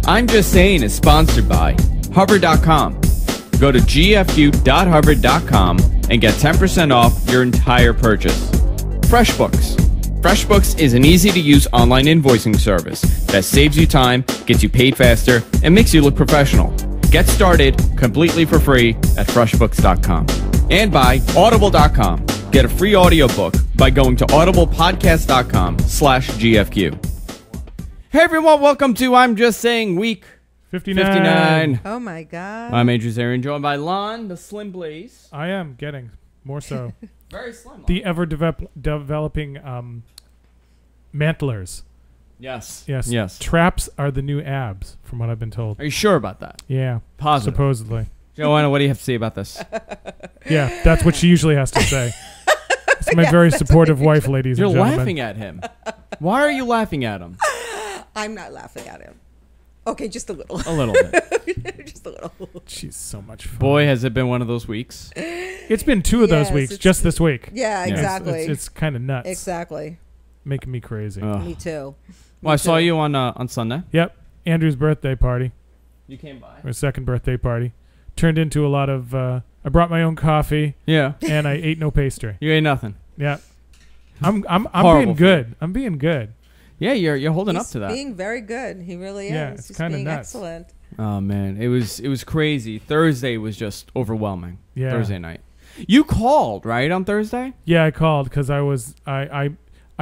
I'm Just Saying is sponsored by Hover.com. Go to gfu.hover.com and get 10% off your entire purchase. FreshBooks. FreshBooks is an easy-to-use online invoicing service that saves you time, gets you paid faster, and makes you look professional. Get started completely for free at freshbooks.com. And by Audible.com. Get a free audiobook by going to audiblepodcast.com/GFQ. Hey everyone, welcome to I'm Just Saying Week 59. Oh my God. I'm Adrian Zarian, joined by Lon, the Slim Blaze. I am getting more so. Very slim. Lon. The ever-developing mantlers. Yes. Yes. Traps are the new abs, from what I've been told. Are you sure about that? Yeah. Positive. Supposedly. Joanna, what do you have to say about this? Yeah, that's what she usually has to say. It's my very supportive wife, ladies You're and gentlemen. laughing at him. Why are you laughing at him? I'm not laughing at him. Okay, just a little. A little bit. Just a little. She's so much fun. Boy, has it been one of those weeks. It's been two of those weeks, just this week. Yeah, exactly. It's kind of nuts. Exactly. Making me crazy. Me too. Well, I saw you on Sunday. Yep. Andrew's birthday party. You came by. Our second birthday party. Turned into a lot of... I brought my own coffee. Yeah. And I ate no pastry. You ate nothing. Yeah. I'm being good. I'm being good. Yeah, you're holding up to that. He's being very good. He really is. Yeah, it's kind of nuts. Excellent. Oh man, it was crazy. Thursday was just overwhelming. Yeah. Thursday night. You called, right, on Thursday? Yeah, I called because I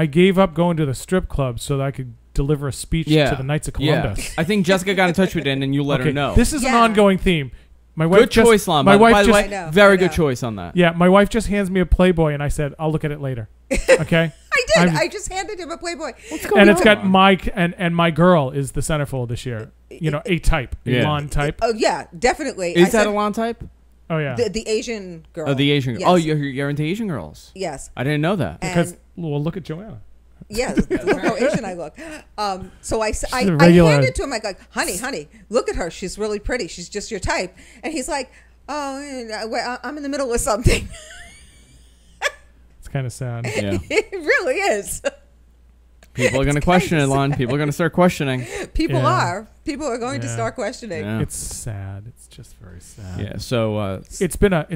gave up going to the strip club so that I could deliver a speech to the Knights of Columbus. Yeah. I think Jessica got in touch with you and then you let her know. This is an ongoing theme. My wife good choice, Lon. My wife by the just way, very good choice on that. Yeah, my wife just hands me a Playboy and I said, I'll look at it later. Okay? I did. I just handed him a Playboy. What's going on? And it's got Mike and my girl is the centerfold this year. You know, a type. A Lon type. Oh, yeah, definitely. Is that a Lon type? Oh, yeah. The Asian girl. Oh, the Asian girl. Yes. Oh, you're into Asian girls? Yes. I didn't know that. Because, well, look at Joanna. Yes, look how Asian I look. So I handed it to him. I go, honey, look at her. She's really pretty. She's just your type. And he's like, oh, I'm in the middle of something. It's kind of sad. Yeah. It really is. People are going to question it, Lon. People are going to start questioning. People are going to start questioning. Yeah. It's sad. It's just very sad. Yeah. So it's been a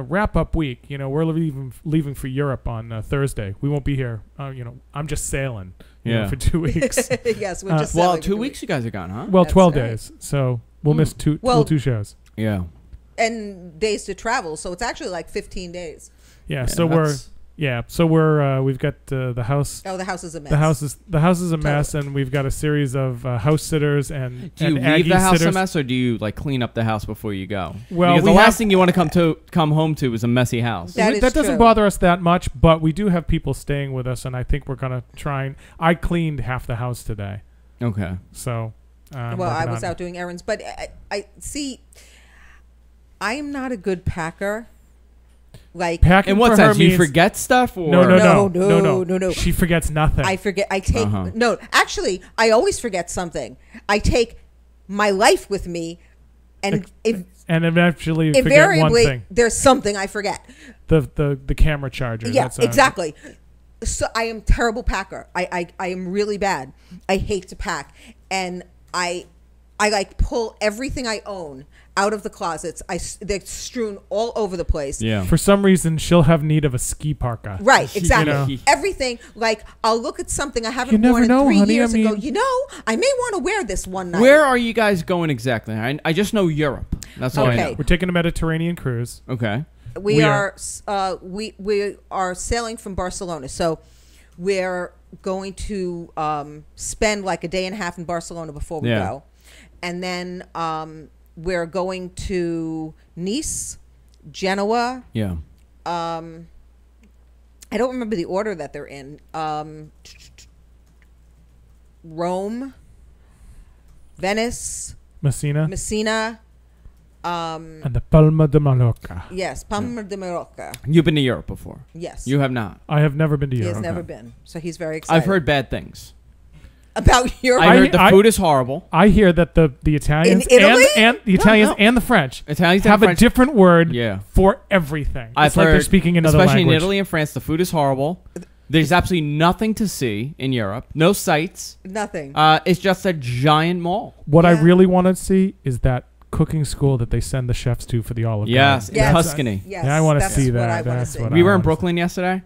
wrap up week. You know, we're leaving for Europe on Thursday. We won't be here. I'm just sailing. You know, for 2 weeks. Yes, we're just sailing. Well, 2 weeks you guys are gone, huh? Well, That's 12 right. days. So we'll miss two shows. Yeah. And days to travel, so it's actually like 15 days. Yeah. So we've got the house. Oh, the house is a mess. The house is a mess, and we've got a series of house sitters and do you Aggie leave the house sitters. a mess, or do you like clean up the house before you go? Well, because the last thing you want to come home to is a messy house. That doesn't bother us that much, but we do have people staying with us, and I think we're gonna try and. I cleaned half the house today. Okay. So. I was out doing errands, but I see. I am not a good packer. Like packing in what for sense? her You means, forget stuff? Or? No. She forgets nothing. I forget. I take no. Actually, I always forget something. I take my life with me, and eventually forget invariably one thing. There's something I forget. The camera charger. Yeah, exactly. So I am terrible packer. I am really bad. I hate to pack, and I like pull everything I own out of the closets. They're strewn all over the place. Yeah. For some reason, she'll have need of a ski parka. Right, exactly. You know? Everything, like, I'll look at something I haven't worn in 3 years and go, I may want to wear this one night. Where are you guys going exactly? I just know Europe. That's all I know. We're taking a Mediterranean cruise. Okay. We are sailing from Barcelona, so we're going to spend like a day and a half in Barcelona before we go. And then we're going to Nice, Genoa. Yeah. I don't remember the order that they're in. Rome, Venice, Messina, and the Palma de Mallorca. Yes, Palma de Mallorca. You've been to Europe before? Yes. You have not? I have never been to He Europe. has never been, so he's very excited. I've heard bad things. About Europe? I heard the food is horrible. I hear that the Italians In Italy? and the Italians and the French Italians have and a different word Yeah. for everything. I've it's like heard, they're speaking another especially language. in Italy and France, the food is horrible. There's absolutely nothing to see in Europe. No sights. Nothing. It's just a giant mall. What I really want to see is that cooking school that they send the chefs to for the Olive Yes, Garden. in Tuscany. Yes, Yeah, I want to that's see what that. I wanna That's see. what We I were in wanna Brooklyn yesterday,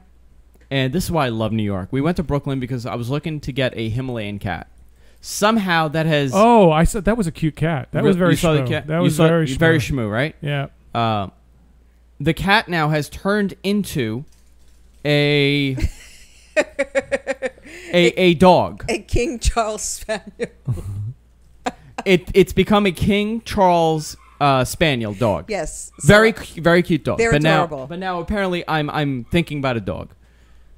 and this is why I love New York. We went to Brooklyn because I was looking to get a Himalayan cat. Somehow that has... Oh, I said that was a cute cat. That was very shmoo. That was very shmoo, right? Yeah. The cat now has turned into a a dog. A King Charles Spaniel. It's become a King Charles Spaniel dog. Yes. Very cute dog. They're adorable. But now apparently I'm thinking about a dog.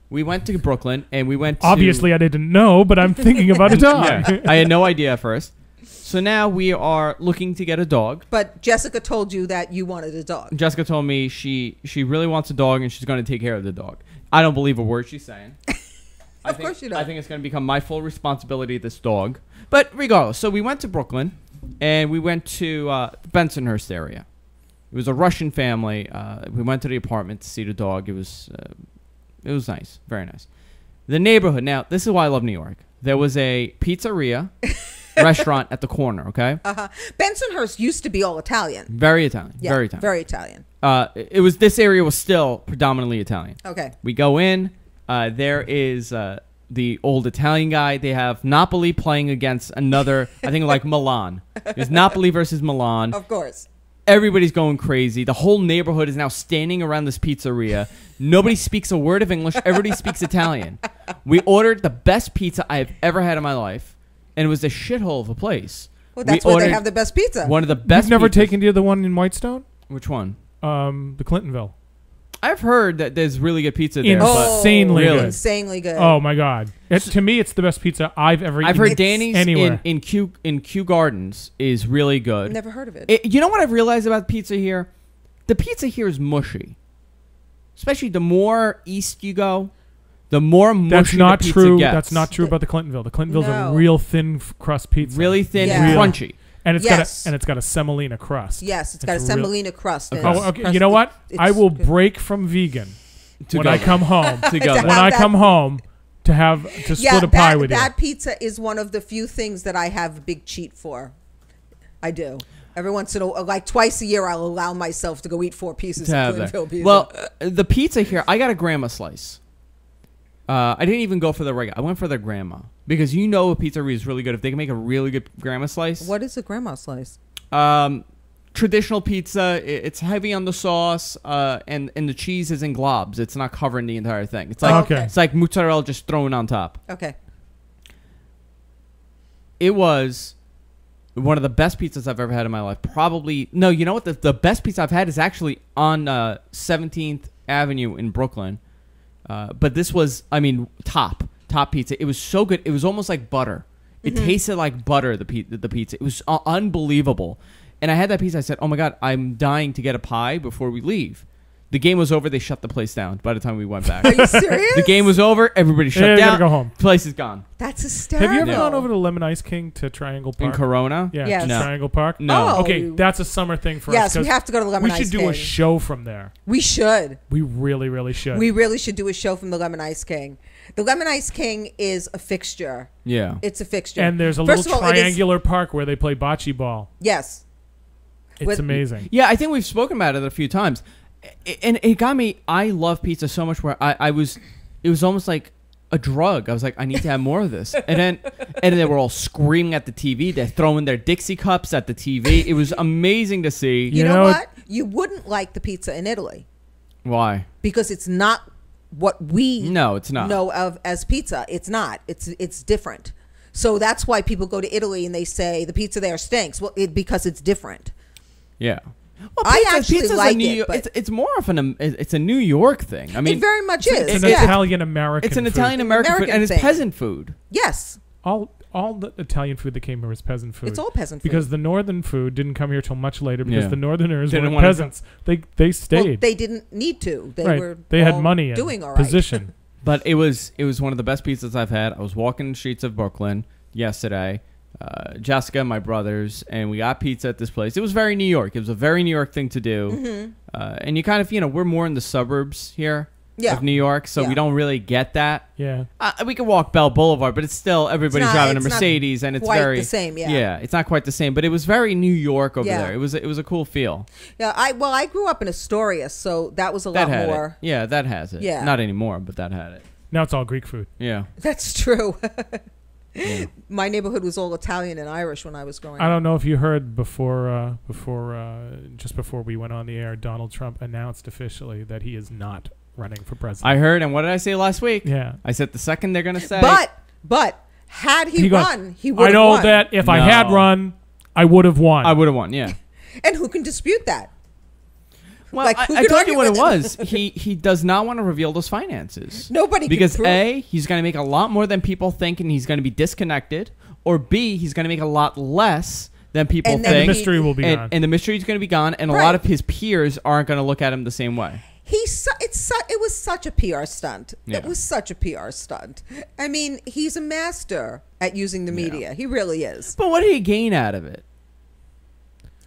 We went to Brooklyn and we went to... Obviously I didn't know, but I'm thinking about a dog. Yeah, I had no idea at first. So now we are looking to get a dog. But Jessica told you that you wanted a dog. Jessica told me she really wants a dog and she's going to take care of the dog. I don't believe a word she's saying. Of course you don't. I think it's going to become my full responsibility, this dog. But regardless, so we went to Brooklyn and we went to Bensonhurst area. It was a Russian family. We went to the apartment to see the dog. It was nice, very nice. The neighborhood. Now, this is why I love New York. There was a pizzeria restaurant at the corner. Okay. Bensonhurst used to be all Italian. Very Italian. Yeah, very Italian. Very Italian. This area was still predominantly Italian. Okay. We go in. There is the old Italian guy. They have Napoli playing against another, I think like Milan. There's Napoli versus Milan. Of course. Everybody's going crazy. The whole neighborhood is now standing around this pizzeria. Nobody speaks a word of English. Everybody speaks Italian. We ordered the best pizza I've ever had in my life, and it was a shithole of a place. Well, that's where they have the best pizza. One of the best. You've never pizzas. taken to the one in Whitestone? Which one? The Clintonville. I've heard that there's really good pizza there. Insanely really? good. Insanely good. Oh my God! To me, it's the best pizza I've ever eaten. I've heard Danny's anywhere. in Kew Gardens is really good. Never heard of it. You know what I've realized about pizza here? The pizza here is mushy. Especially the more east you go, the more mushy That's not the pizza true. gets. That's not true about the Clintonville. The Clintonville's No. a real thin crust pizza. Really thin Yeah. and crunchy. And it's Yes. got a semolina crust. Yes, it's got a real- semolina crust. and Okay. it's Oh, okay. crusty. You know what? It's I will good. break from vegan To when go I there. come home. To go To there. When I that- come home to split a pie with you. That pizza is one of the few things that I have a big cheat for. I do. Every once in a while, like twice a year, I'll allow myself to go eat 4 pieces To of have that. Clintonville pizza. Well, the pizza here, I got a grandma slice. I didn't even go for the regular. I went for the grandma because you know a pizzeria is really good if they can make a really good grandma slice. What is a grandma slice? Traditional pizza, it's heavy on the sauce, and the cheese is in globs. It's not covering the entire thing. It's like Okay. it's like mozzarella just thrown on top. Okay. It was one of the best pizzas I've ever had in my life. Probably no. You know what? The best pizza I've had is actually on 17th Avenue in Brooklyn. But this was, I mean, top pizza. It was so good. It was almost like butter. It tasted like butter. The pizza. It was unbelievable. And I had that pizza. I said, "Oh my God, I'm dying to get a pie before we leave." The game was over. They shut the place down by the time we went back. Are you serious? The game was over. Everybody shut Yeah, you down. gotta go home. Place is gone. That's hysterical. Have you ever gone over to Lemon Ice King to Triangle Park? In Corona? Yeah, Yes. to No. Triangle Park. No. Oh. Okay, that's a summer thing for us. Yes, we 'cause have to go to the Lemon We Ice should do a King. show from there. We should. We really, really should. We really should do a show from the Lemon Ice King. The Lemon Ice King is a fixture. Yeah. It's a fixture. and there's a First little of all, it is- triangular park where they play bocce ball. Yes. It's With- amazing. Yeah, I think we've spoken about it a few times. And it got me, I love pizza so much where it was almost like a drug. I was like, I need to have more of this. And then they were all screaming at the TV. They're throwing their Dixie cups at the TV. It was amazing to see. You know what? You wouldn't like the pizza in Italy Why? because it's not what we No, it's not. know of as pizza. It's not. It's different. So that's why people go to Italy and they say the pizza there stinks. Well, because it's different. Yeah. Well, I actually pizza's like a New it, York, but- it's more of it's a New York thing. I mean, it very much is. It's an Yeah. Italian American. it's an food. Italian American food, American and it's thing. peasant food. Yes. All the Italian food that came here was peasant food. It's all peasant food. Because the northern food didn't come here till much later because Yeah. the northerners Didn't were wanna peasants. They stayed. Well, they didn't need to. They right. were They had all money and doing all right. position. But it was one of the best pizzas I've had. I was walking the streets of Brooklyn yesterday. Jessica, my brothers, and we got pizza at this place. It was very New York. It was a very New York thing to do. And you kind of, we're more in the suburbs here. of New York, so we don't really get that. Yeah. We can walk Bell Boulevard, but it's still everybody's driving a Mercedes, and it's quite very the same. Yeah. Yeah, it's not quite the same, but it was very New York over there. It was a cool feel. Yeah. I grew up in Astoria, so that was a lot more. Yeah, that has it. Yeah. Not anymore, but that had it. Now it's all Greek food. Yeah. That's true. Yeah. My neighborhood was all Italian and Irish when I was growing up. I don't know if you heard just before we went on the air, Donald Trump announced officially that he is not running for president. I heard, and what did I say last week? Yeah. I said the second they're going to say. But had he run, he would I have know won. that if I had run, I would have won. I would have won, yeah. And who can dispute that? Well, I told you what it was. He does not want to reveal those finances. Nobody because can prove. A, he's going to make a lot more than people think, and he's going to be disconnected. Or B, he's going to make a lot less than people think. And the mystery will be gone. And the mystery is going to be gone, and a lot of his peers aren't going to look at him the same way. It was such a PR stunt. Yeah. It was such a PR stunt. I mean, he's a master at using the media. Yeah. He really is. But what did he gain out of it?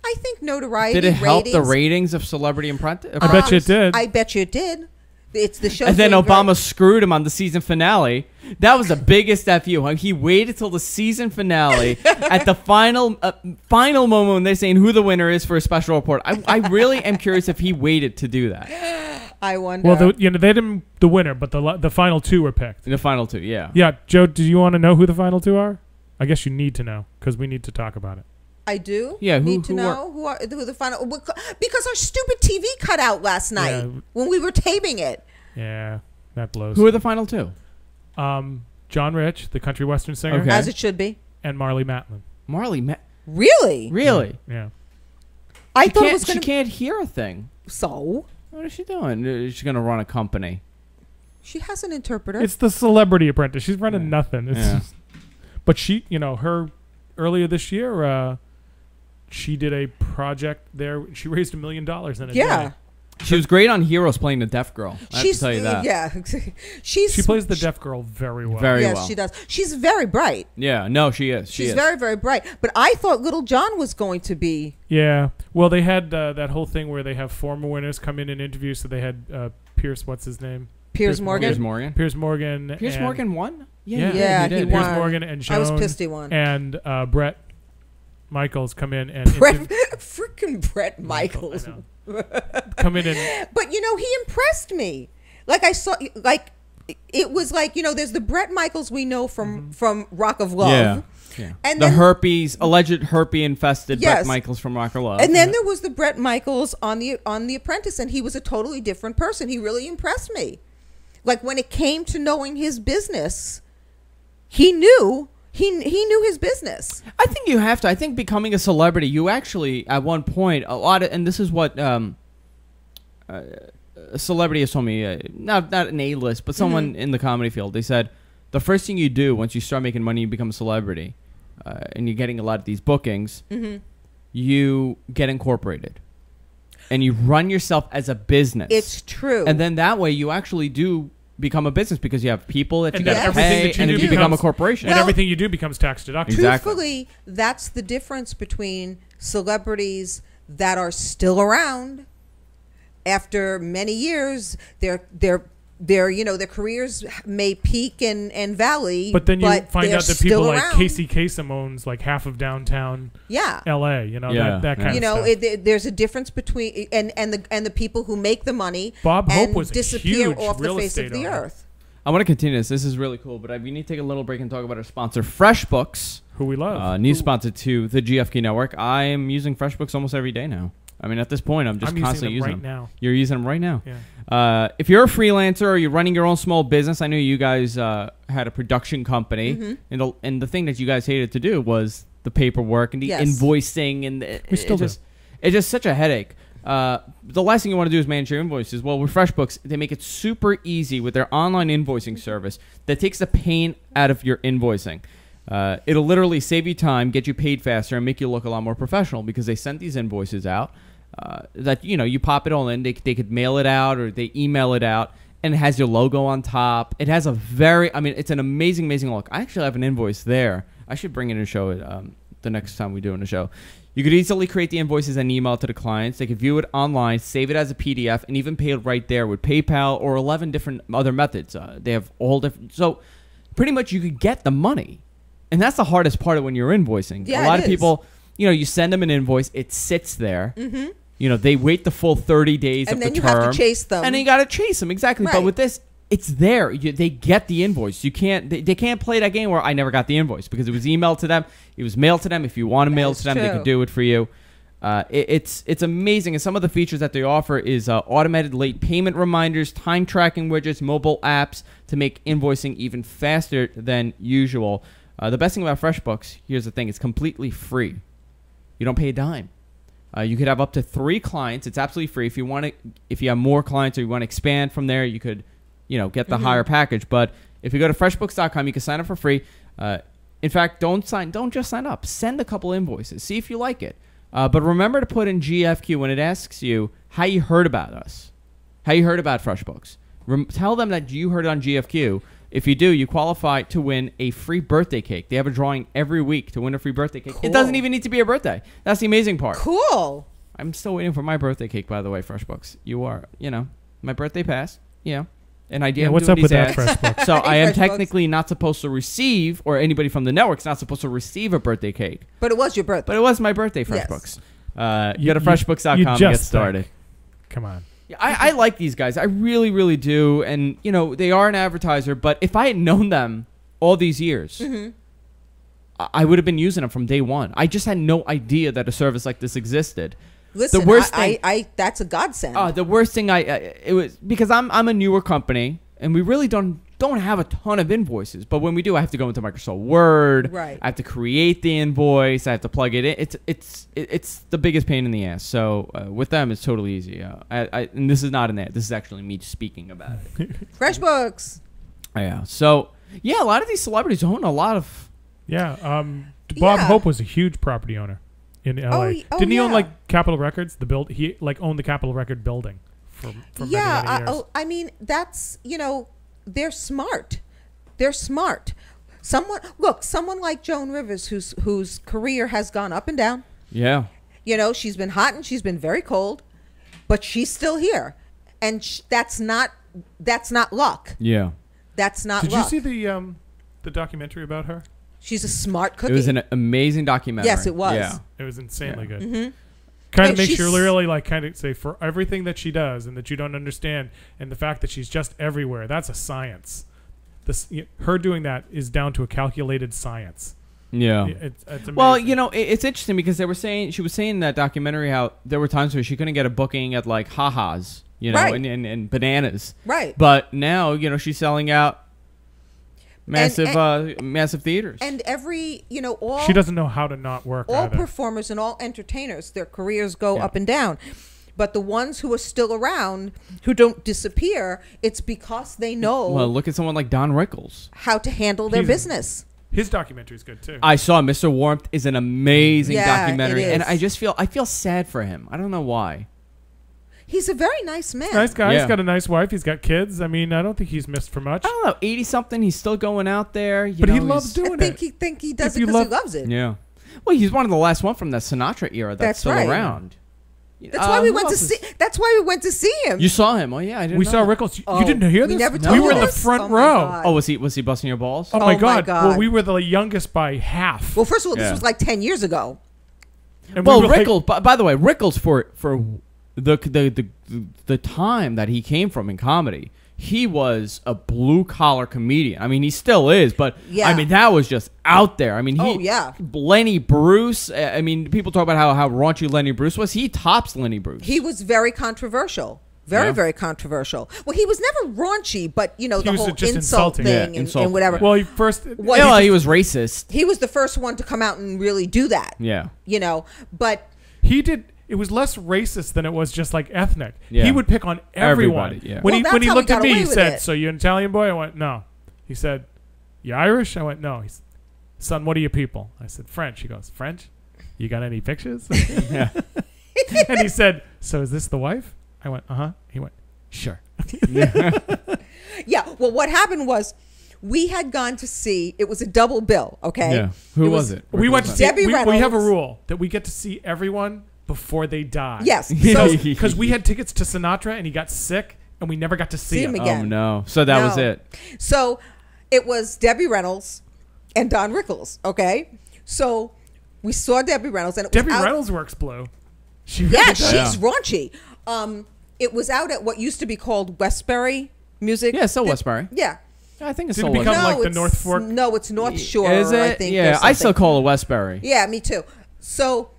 I think notoriety. Did it help the ratings of Celebrity Apprentice? I bet you it did. I bet you it did. It's the show. And then Obama screwed him on the season finale. That was the biggest FU. He waited till the season finale at the final moment when they're saying who the winner is for a special report. I really am curious if he waited to do that. I wonder. Well, they didn't the winner, but the final two were picked. The final two, yeah. Yeah, Joe, do you want to know who the final two are? I guess you need to know because we need to talk about it. I do. Yeah, need to know who the final because our stupid TV cut out last night when we were taping it. Yeah, that blows. Who are the final two? John Rich, the country western singer, as it should be, and Marlee Matlin. Really? Yeah. I thought it was she can't hear a thing. So what is she doing? She's going to run a company. She has an interpreter. It's the Celebrity Apprentice. She's running nothing. Yeah. But she, her earlier this year. She did a project there. She raised $1 million in a day. She was great on Heroes playing the deaf girl. I have to tell you that. Yeah. She plays the deaf girl very well. Yes, she does. She's very bright. Yeah, no, she is. She's very, very bright. But I thought Little John was going to be. Yeah. Well, they had that whole thing where they have former winners come in and interview. So they had Pierce, what's his name? Piers Morgan. Piers Morgan. Piers Morgan won? Yeah, he did. Piers Morgan and Joan. I was pissed he won. And Brett Michaels come in and freaking Brett Michaels come in and but he impressed me. Like I saw, like it was like there's the Brett Michaels we know from Rock of Love, and the alleged herpes infested Brett Michaels from Rock of Love, and then there was the Brett Michaels on the Apprentice, and he was a totally different person. He really impressed me. Like when it came to knowing his business, he knew. He knew his business. I think you have to. I think becoming a celebrity, you actually, at one point, and this is what a celebrity has told me, not an A-list, but someone in the comedy field, they said, the first thing you do once you start making money, you become a celebrity, and you're getting a lot of these bookings, you get incorporated. And you run yourself as a business. It's true. And then that way you actually do become a business because you have people that you got to pay, and you become a corporation. And everything you do becomes tax deductible. Exactly. Truthfully, that's the difference between celebrities that are still around after many years. Their careers may peak and valley, but then you find out that people like around. Casey Kasem owns like half of downtown L.A. That kind of stuff. There's a difference between and the people who make the money. Bob Hope was disappear huge off real the face estate of the owner. earth. I want to continue this. This is really cool, but we need to take a little break and talk about our sponsor, FreshBooks, who we love. New sponsor to the GFK Network. I am using FreshBooks almost every day now. I mean, at this point, I'm constantly using them. Now. You're using them right now. Yeah. If you're a freelancer or you're running your own small business, I know you guys had a production company, and the thing that you guys hated to do was the paperwork and the invoicing, and it's just such a headache. The last thing you want to do is manage your invoices. Well, with FreshBooks, they make it super easy with their online invoicing service that takes the pain out of your invoicing. It'll literally save you time, get you paid faster, and make you look a lot more professional because they send these invoices out that, you pop it all in. They could mail it out or they email it out, and it has your logo on top. It has it's an amazing, amazing look. I actually have an invoice there. I should bring it and show it the next time we do in the show. You could easily create the invoices and email to the clients. They could view it online, save it as a PDF, and even pay it right there with PayPal or 11 different other methods. They have all different. So pretty much you could get the money. And that's the hardest part of when you're invoicing. Yeah, a lot of people, you send them an invoice. It sits there. Mm-hmm. They wait the full 30 days of the term. And then you have to chase them. And then you got to chase them. Exactly. Right. But with this, it's there. They get the invoice. You can't. They can't play that game where I never got the invoice because it was emailed to them. It was mailed to them. If you want to mail it to them, they could do it for you. It's amazing. And some of the features that they offer is automated late payment reminders, time tracking widgets, mobile apps to make invoicing even faster than usual. The best thing about FreshBooks, here's the thing: it's completely free. You don't pay a dime. You could have up to 3 clients. It's absolutely free. If you have more clients or you want to expand from there, you could. Get the higher package. But if you go to freshbooks.com, you can sign up for free. In fact, don't just sign up. Send a couple invoices. See if you like it. But remember to put in GFQ when it asks you how you heard about us, how you heard about FreshBooks. Tell them that you heard it on GFQ. If you do, you qualify to win a free birthday cake. They have a drawing every week to win a free birthday cake. Cool. It doesn't even need to be your birthday. That's the amazing part. Cool. I'm still waiting for my birthday cake, by the way, FreshBooks. You are, my birthday passed. An idea. What's up with that, FreshBooks? So I am technically not supposed to receive, or anybody from the network's not supposed to receive a birthday cake. But it was your birthday. But it was my birthday, FreshBooks. Yes. You go to freshbooks.com and get started. Come on. Yeah, I like these guys. I really, really do. And, they are an advertiser. But if I had known them all these years, I would have been using them from day one. I just had no idea that a service like this existed. Listen, the worst thing, that's a godsend. The worst thing it was because I'm a newer company and we really don't have a ton of invoices. But when we do, I have to go into Microsoft Word. Right. I have to create the invoice. I have to plug it in. It's the biggest pain in the ass. So with them, it's totally easy. And this is not an ad. This is actually me speaking about it. FreshBooks. Yeah. So a lot of these celebrities own a lot of. Yeah. Bob Hope was a huge property owner in LA. Didn't he own Capitol Records? He owned the Capitol Record building for many years. I mean, that's they're smart. They're smart. Someone like Joan Rivers, whose career has gone up and down. Yeah. She's been hot and she's been very cold, but she's still here, and that's not luck. Yeah. That's not. Did luck. you see the documentary about her? She's a smart cookie. It was an amazing documentary. Yes, it was. Yeah. It was insanely good. Mm-hmm. Kind of makes you really kind of say for everything that she does and that you don't understand and the fact that she's just everywhere. That's a science. Her doing that is down to a calculated science. Yeah. It's amazing. Well, it's interesting because she was saying in that documentary how there were times where she couldn't get a booking at like Ha-Ha's, right. and Bananas. Right. But now, she's selling out massive theaters. And every, all... She doesn't know how to not work all either. performers and all entertainers, their careers go up and down. But the ones who are still around, who don't disappear, it's because they know... Well, look at someone like Don Rickles. ...how to handle their business. His documentary is good, too. I saw Mr. Warmth is an amazing documentary. It is. And I feel sad for him. I don't know why. He's a very nice man. Nice guy. Yeah. He's got a nice wife. He's got kids. I mean, I don't think he's missed for much. I don't know. 80-something. He's still going out there. But he loves doing it. I think he does it because he loves it. Yeah. Well, he's one of the last one from the Sinatra era that's still around. That's why we went to see. That's why we went to see him. You saw him? Oh yeah, I didn't. We saw Rickles. You didn't hear this? We were in the front row. Oh, was he busting your balls? Oh my God. Well, we were the youngest by half. Well, first of all, this was like 10 years ago. And Rickles. By the way, Rickles for the time that he came from in comedy, he was a blue collar comedian. I mean, he still is, but I mean, that was just out there. I mean, Lenny Bruce. I mean, people talk about how raunchy Lenny Bruce was. He tops Lenny Bruce. He was very controversial. Very controversial. Well, he was never raunchy, but the whole insult thing and whatever. Well, he was racist. He was the first one to come out and really do that. Yeah. But he did. It was less racist than it was just like ethnic. Yeah. He would pick on everyone. Yeah. When he looked at me, he said, "So you an Italian boy?" I went, "No." He said, "You Irish?" I went, "No." He said, "Son, what are your people?" I said, "French." He goes, "French? You got any pictures?" Yeah. And he said, "So is this the wife?" I went, "Uh-huh." He went, "Sure." Yeah. Well, what happened was we had gone to see. It was a double bill. Okay. Yeah. Who was it? We went to see. Debbie We have a Reynolds. rule that we get to see everyone before they die. Yes. Because we had tickets to Sinatra and he got sick and we never got to see him him. again. Oh no! So that was it. So it was Debbie Reynolds and Don Rickles. Okay. So we saw Debbie Reynolds, and it was Debbie out, Reynolds works blue. She really Yeah, does. she's raunchy. It was out at what used to be called Westbury Music. Yeah, still Westbury. Yeah. I think it's Did it still become Westbury. like the it's- North Fork? No, it's North Shore. Is it? I think. or Yeah, I still something. call it Westbury. Yeah, me too. So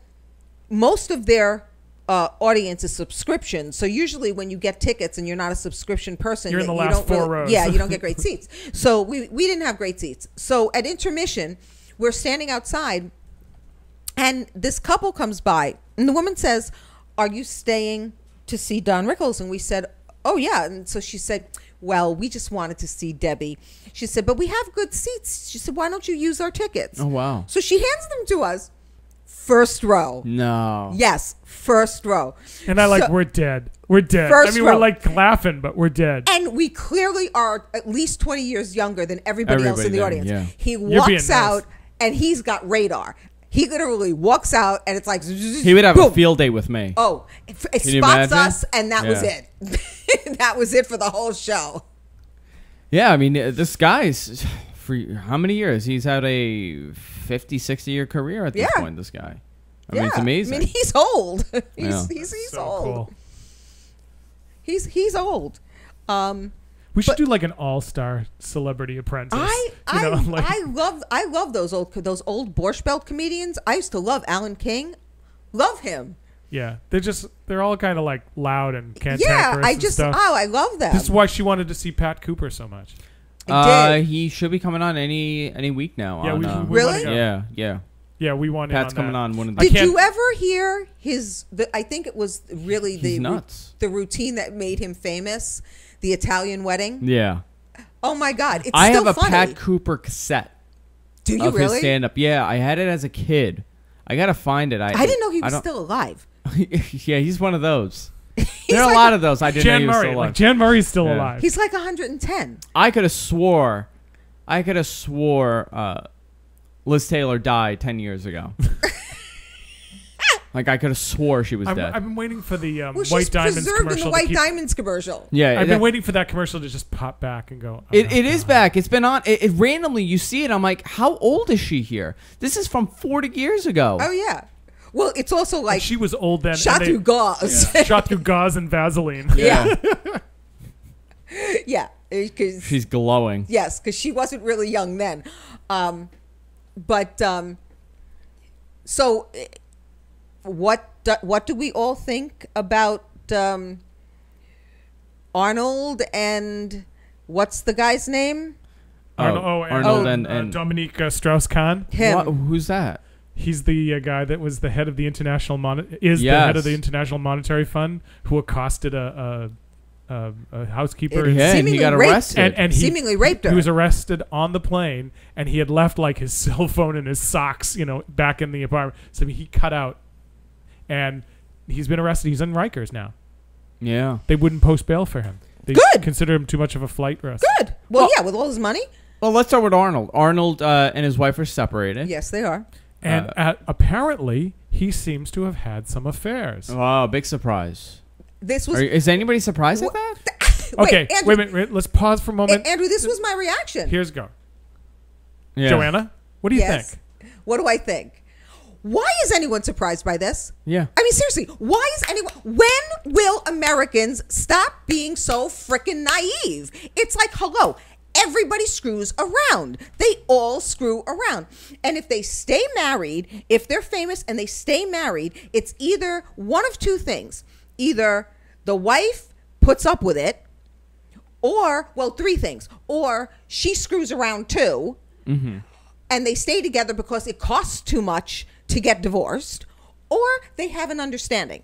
most of their audience is subscription. So usually when you get tickets and you're not a subscription person, You're in the you last don't four really- rows. Yeah, you don't get great seats. So we didn't have great seats. So at intermission, we're standing outside, and this couple comes by, and the woman says, "Are you staying to see Don Rickles?" And we said, "Oh yeah." And so she said, "Well, we just wanted to see Debbie." She said, "But we have good seats." She said, "Why don't you use our tickets?" Oh wow! So she hands them to us. First row. No. Yes, first row. And I So- we're dead. We're dead. First I mean, row. we're like laughing, but we're dead. And we clearly are at least 20 years younger than everybody else in the Everybody there, audience. yeah. He You're being walks nice. out and he's got radar. He literally walks out and it's like He would have a field day with me. Oh, it Can you spots imagine? us, and that was Yeah. it. That was it for the whole show. Yeah, I mean, this guy's for how many years? He's had a 50, 60-year career at this Yeah. point, this guy. I mean, it's amazing. I mean, he's old. Yeah. He's So old. cool. He's old. We should But- do like an all-star celebrity apprentice. I love those old Borscht Belt comedians. I used to love Alan King. Love him. Yeah, they're all kind of like loud and Yeah, cantankerous and I stuff. I love them. This is why she wanted to see Pat Cooper so much. I did. He should be coming on any week now. Yeah, on, we Really? wanna go. yeah. Yeah, we want in Pat's on coming that. on one of the. Did can't- you ever hear I think it was really He's nuts. the routine that made him famous, the Italian wedding. Yeah. Oh my God, it's I still have a funny. Pat Cooper cassette Do you of his really? stand-up. Yeah, I had it as a kid. I gotta find it. I didn't know he was still alive. Yeah, he's one of those. There are a lot of those. I didn't know Jan he was Murray, still like alive. Jan Murray's still Yeah. alive. He's like 110. I could have swore Liz Taylor died 10 years ago. Like I could have swore she was I've dead. been waiting for the Well, White she's Diamonds preserved in the commercial. White Diamonds commercial. Yeah, I've been waiting for that commercial to just pop back and go. It is back. It's been on. It randomly you see it. I'm like, how old is she here? This is from 40 years ago. Oh yeah. Well, it's also like She was old then. shot and through gauze. shot through gauze and Vaseline. Yeah. Yeah. 'Cause- She's glowing. yes, because she wasn't really young then. So what do we all think about Arnold and what's the guy's name? Arnold and Dominique Strauss-Kahn. Him. Who's that? He's the guy that was the head of the International the head of the International Monetary Fund who accosted a housekeeper. It- Yeah, and he Seemingly got raped- arrested. and he Seemingly raped her. He was arrested on the plane, and he had left like his cell phone and his socks, back in the apartment. So he cut out, and he's been arrested. He's in Rikers now. Yeah. They wouldn't post bail for him. They Good. consider him too much of a flight risk. Good. Well, yeah, with all his money. Well, let's start with Arnold. Arnold and his wife are separated. Yes, they are. And apparently, he seems to have had some affairs. Wow, big surprise. This was Is anybody surprised at that? Okay, Andrew, wait a minute. Let's pause for a moment. Andrew, this was my reaction. Here's go. Yeah. Joanna, what do you Yes. think? What do I think? Why is anyone surprised by this? Yeah. I mean, seriously, why is anyone? When will Americans stop being so freaking naive? It's like, hello, everybody screws around. They all screw around. And if they stay married, if they're famous and they stay married, it's either one of two things. Either the wife puts up with it, or, well, three things. Or she screws around too, and they stay together because it costs too much to get divorced, or they have an understanding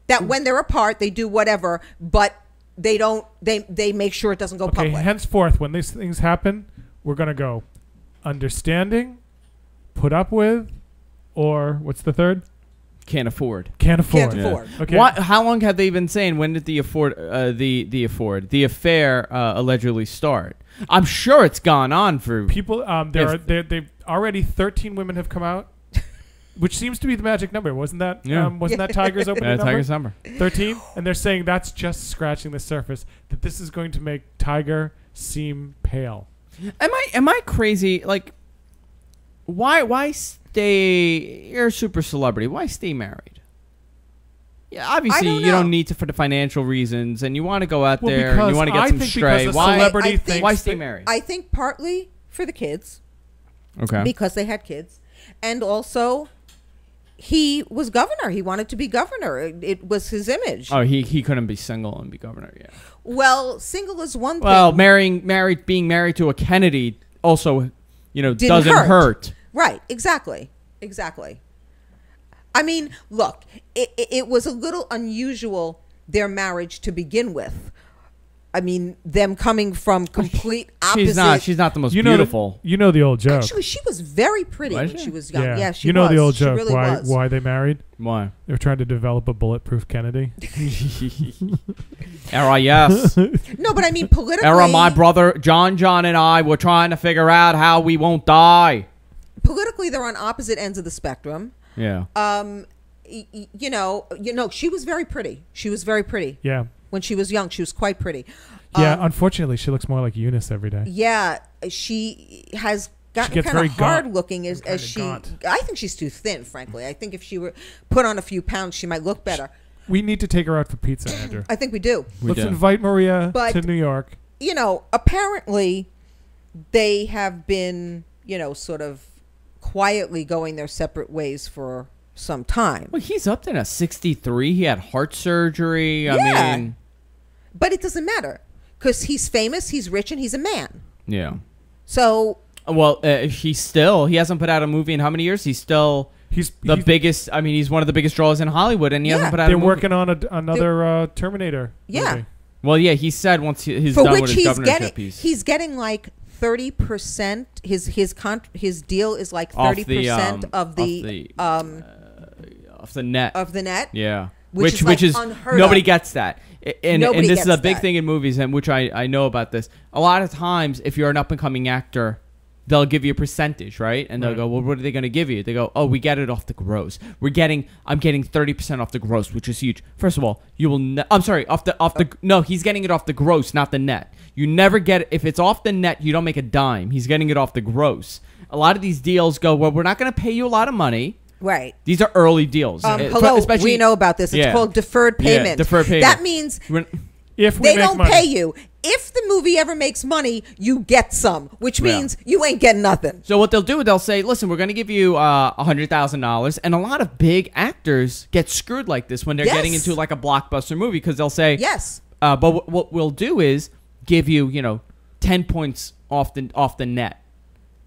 that when they're apart, they do whatever, but they don't, they make sure it doesn't go Okay, public. henceforth, when these things happen, we're going to go understanding, put up with, or what's the third? Can't afford. Can't afford. Can't afford. Okay. How long have they been saying? When did the affair allegedly start? I'm sure it's gone on for People. They've already 13 women have come out, which seems to be the magic number. Wasn't that? Yeah. Wasn't that Tiger's opening number? Tiger's number. 13, and they're saying that's just scratching the surface. That this is going to make Tiger seem pale. Am I crazy? Like, why stay? You're a super celebrity. Why stay married? Yeah, obviously you don't need to for the financial reasons, and you want to go out there and you want to get some stray. Why stay married? I think partly for the kids. Okay. Because they had kids, and also he was governor. He wanted to be governor. It was his image. Oh, he couldn't be single and be governor. Yeah. Well, single is one thing. Well, being married to a Kennedy also, doesn't hurt. Right. Exactly. I mean, look, it was a little unusual, their marriage to begin with. I mean, them coming from complete opposite. She's not the most beautiful. You know the old joke. Actually, she was very pretty when she was young. Yeah, she was. You know the old joke. Really why they married? Why? They were trying to develop a bulletproof Kennedy. Yes. No, but I mean politically. My brother John and I were trying to figure out how we won't die. Politically, they're on opposite ends of the spectrum. Yeah. She was very pretty. Yeah. When she was young, she was quite pretty. Yeah, unfortunately, she looks more like Eunice every day. Yeah, she has gotten kind of hard looking as she. Gaunt. I think she's too thin, frankly. I think if she were put on a few pounds, she might look better. We need to take her out for pizza, Andrew. I think we do. Let's invite Maria to New York. Apparently, they have been, sort of quietly going their separate ways for some time. Well, he's up to 63. He had heart surgery. Yeah. I mean, but it doesn't matter because he's famous, he's rich, and he's a man. Yeah. So. Well, he hasn't put out a movie in how many years? He's the biggest. I mean, he's one of the biggest draws in Hollywood, and he hasn't put out. They're working on another Terminator. Yeah. Movie. Well, yeah, he said once he's done with his governorship, he's getting like 30%. His deal is like 30% of the net. Yeah. Which is unheard nobody of. Gets that. And this is a big thing in movies, and which I know about this. A lot of times, if you're an up and coming actor, they'll give you a percentage, right? And they'll go, well, what are they going to give you? They go, oh, we get it off the gross. I'm getting 30% off the gross, which is huge. First of all, you will. I'm sorry, no, he's getting it off the gross, not the net. You never get it if it's off the net. You don't make a dime. He's getting it off the gross. A lot of these deals go, well, we're not going to pay you a lot of money. Right. These are early deals. Hello, we know about this. It's called deferred payment. Yeah, deferred payment. That means if they don't pay you. If the movie ever makes money, you get some, which means you ain't getting nothing. So what they'll do, they'll say, listen, we're going to give you $100,000. And a lot of big actors get screwed like this when they're getting into like a blockbuster movie because they'll say, yes. But what we'll do is give you, 10 points off the net.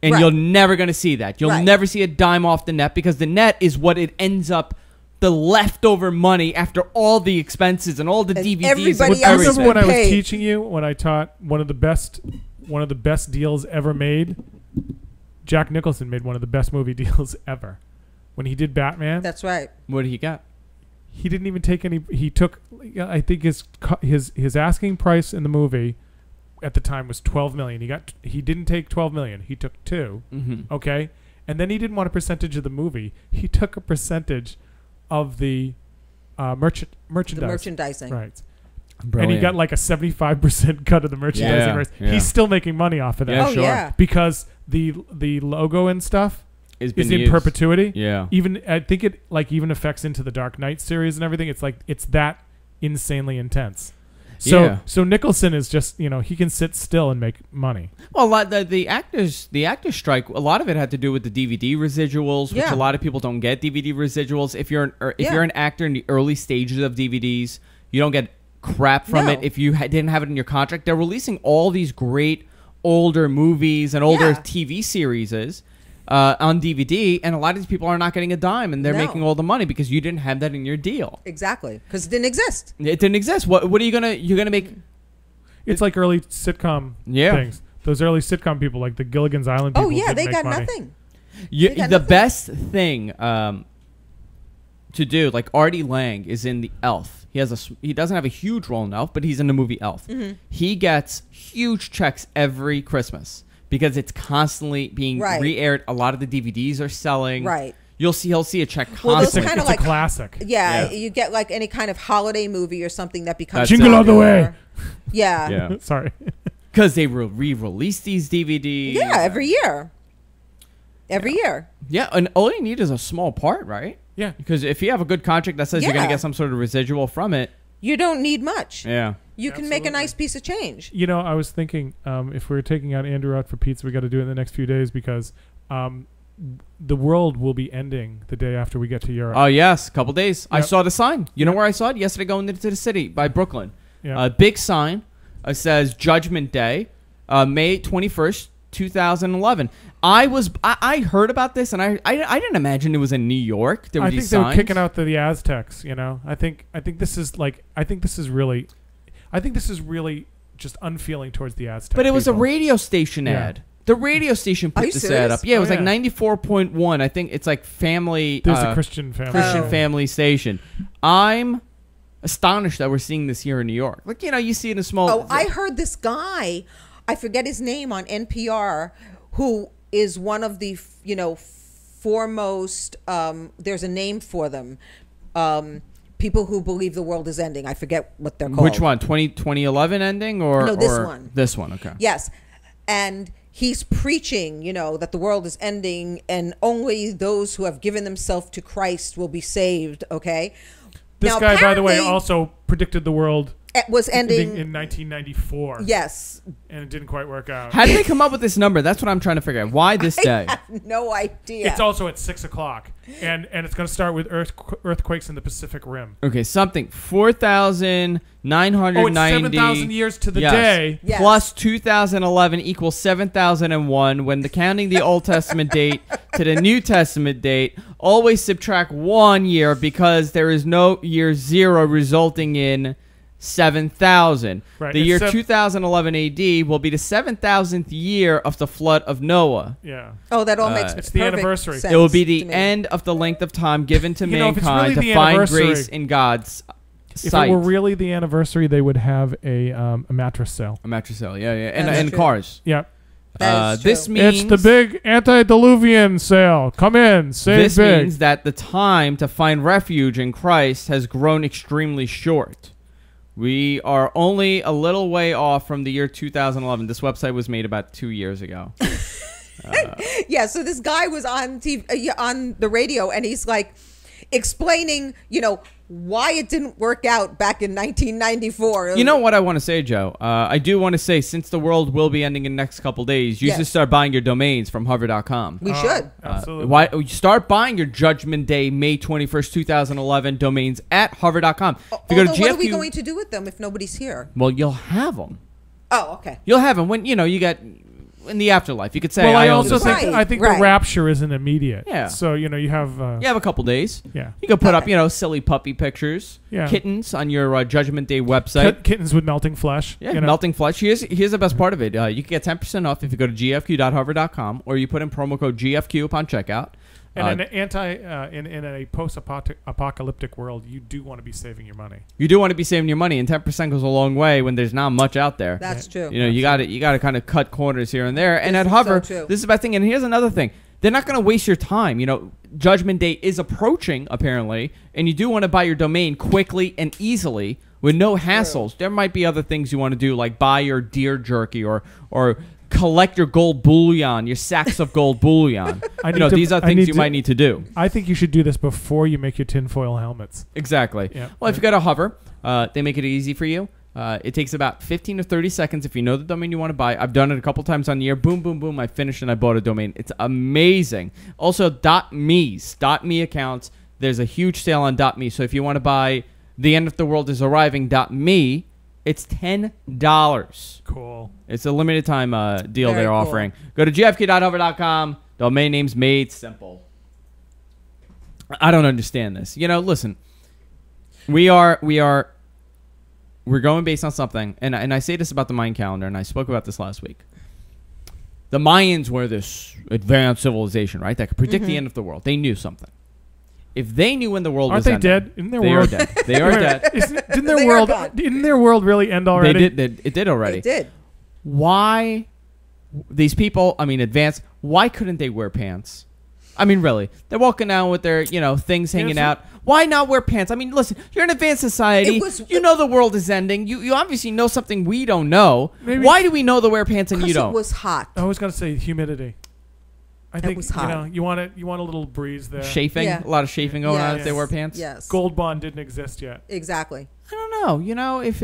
And you're never going to see that. You'll never see a dime off the net because the net is what it ends up, the leftover money after all the expenses and all the DVDs. Everybody I else remember when I was paid. teaching you, when I taught one of the best deals ever made. Jack Nicholson made one of the best movie deals ever. When he did Batman. That's right. What did he get? He didn't even take any. He took, I think his asking price in the movie at the time was $12 million. He didn't take $12 million. He took $2 million. Mm-hmm. Okay, and then he didn't want a percentage of the movie. He took a percentage of the merchandising. The merchandising. Right. Brilliant. And he got like a 75% cut of the merchandising rights. Yeah. He's still making money off of that. Yeah, sure. Yeah. Because the logo and stuff is in used. Perpetuity. Yeah. Even I think it even affects into the Dark Knight series and everything. It's that insanely intense. So Nicholson is just, he can sit still and make money. Well, the actors strike, a lot of it had to do with the DVD residuals, which a lot of people don't get DVD residuals. If you're an actor in the early stages of DVDs, you don't get crap from it. If you didn't have it in your contract, they're releasing all these great older movies and older TV series on DVD, and a lot of these people are not getting a dime, and they're making all the money because you didn't have that in your deal. Exactly, because it didn't exist. It didn't exist. What are you're gonna make? It's like early sitcom things. Those early sitcom people, like the Gilligan's Island people. Oh yeah, they got money. nothing. The best thing to do, like Artie Lang is in the Elf. He doesn't have a huge role in Elf, but he's in the movie Elf. Mm-hmm. He gets huge checks every Christmas because it's constantly being re-aired. A lot of the DVDs are selling. Right. He'll see a check Well, those constantly. kind of It's a like classic. Yeah, you get like any kind of holiday movie or something that becomes Jingle All the Way. Yeah. Yeah. Sorry. Because they re-release these DVDs. Yeah, every year. Every year. Yeah, and all you need is a small part, right? Yeah. Because if you have a good contract that says you're going to Yeah. get some sort of residual from it. You don't need much. Yeah. You can make a nice piece of change. You know, I was thinking if we're taking Andrew out for pizza, we got to do it in the next few days because the world will be ending the day after we get to Europe. Oh, yes. A couple days. I Yep. saw the sign. You know where I saw it? Yesterday going into the city by Brooklyn. Yeah. A big sign says Judgment Day, May 21st, 2011. I heard about this, and I didn't imagine it was in New York. There were I these think they were signs. kicking out the Aztecs. You know, I think this is really just unfeeling towards the Aztecs. But it was a people. radio station Yeah. ad. The radio station Are put you this serious? ad up. Yeah, it was Oh, like yeah. 94.1. I think it's like family. There's a Christian family. Christian Oh. family station. I'm astonished that we're seeing this here in New York. Like, you see it in a small. Oh, I heard this guy, I forget his name, on NPR, who is one of the, foremost, there's a name for them, people who believe the world is ending. I forget what they're called. Which one? 2011 ending or No, this or one. This one. Okay. Yes. And he's preaching, that the world is ending and only those who have given themselves to Christ will be saved, okay? This Now, guy, by the way, apparently, also predicted the world it was ending in 1994. Yes. And it didn't quite work out. How did they come up with this number? That's what I'm trying to figure out. Why this day? I have no idea. It's also at 6:00, and it's going to start with earthquakes in the Pacific Rim. Okay, something 4,990. Oh, it's 7,000 years to the day. Yes. Plus 2011 equals 7,001. When counting the Old Testament date to the New Testament date, always subtract 1 year because there is no year zero, resulting in 7,000. Right, The it's year 2011 AD will be the 7,000th year of the flood of Noah. Yeah. Oh, that all makes It's the perfect anniversary. sense It will be to the me. end of the length of time given to You know, if it's mankind really to the find anniversary- grace in God's If sight. it were really the anniversary, they would have a mattress sale. A mattress sale, yeah. That's And true. cars. Yeah. That is This true. means It's the big antediluvian sale. Come in, save This big. means that the time to find refuge in Christ has grown extremely short. We are only a little way off from the year 2011. This website was made about 2 years ago. Yeah, so this guy was on TV, on the radio, and he's like explaining, why it didn't work out back in 1994. You know what I want to say, Joe? I do want to say, since the world will be ending in the next couple days, you Yes. should start buying your domains from hover.com. We should. Absolutely. Why start buying your Judgment Day, May 21st, 2011 domains at hover.com. If you go to Although, what are we GFQ going to do with them if nobody's here? well, you'll have them. Oh, okay. You'll have them when, you get in the afterlife. You could say, Well, I own also this. think Right, the right. rapture isn't immediate. Yeah. So you have. You have a couple days. Yeah. You can put up, Okay. silly puppy pictures, Yeah. kittens on your Judgment Day website. Kittens with melting flesh. Yeah, you know? melting flesh. Here's the best part of it. You can get 10% off if you go to gfq.hover.com or you put in promo code GFQ upon checkout. And in a post-apocalyptic world, you do want to be saving your money. You do want to be saving your money, and 10% goes a long way when there's not much out there. That's true. You got to kind of cut corners here and there. And This at is Hover, so true. this is the best thing. And here's another thing: they're not going to waste your time. Judgment Day is approaching apparently, and you do want to buy your domain quickly and easily with no hassles. There might be other things you want to do, like buy your deer jerky or collect your gold bullion, your sacks of gold bullion. These are things you might need to do. I think you should do this before you make your tinfoil helmets. Exactly. Yeah. Well, if you go to Hover, they make it easy for you. It takes about 15 to 30 seconds if you know the domain you want to buy. I've done it a couple times on the air. Boom, boom, boom. I finished and I bought a domain. It's amazing. Also, .me's, .me accounts. There's a huge sale on .me. So if you want to buy The End of the World is Arriving .me, it's $10. Cool. It's a limited time deal Very they're cool. offering. Go to gfq.hover.com. Domain name's made simple. I don't understand this. Listen. We're going based on something, and I say this about the Mayan calendar, and I spoke about this last week. The Mayans were this advanced civilization, right, that could predict the end of the world. They knew something. if they knew when the world Aren't was they ending, dead? Isn't their they world are dead. They are dead. Didn't They their are world? gone. Didn't their world really end already? It did already. It did. Why these people? I mean, advanced. Why couldn't they wear pants? I mean, really, they're walking down with their things hanging out. Why not wear pants? I mean, listen, you're in advanced society. You know the world is ending. You obviously know something we don't know. Maybe. Why do we know to wear pants and you don't? It was hot. I was going to say humidity. I think was hot. you want a little breeze there. Chafing, Yeah. a lot of chafing going on if Yes. they wear pants. Yes. Gold Bond didn't exist yet. Exactly. I don't know. If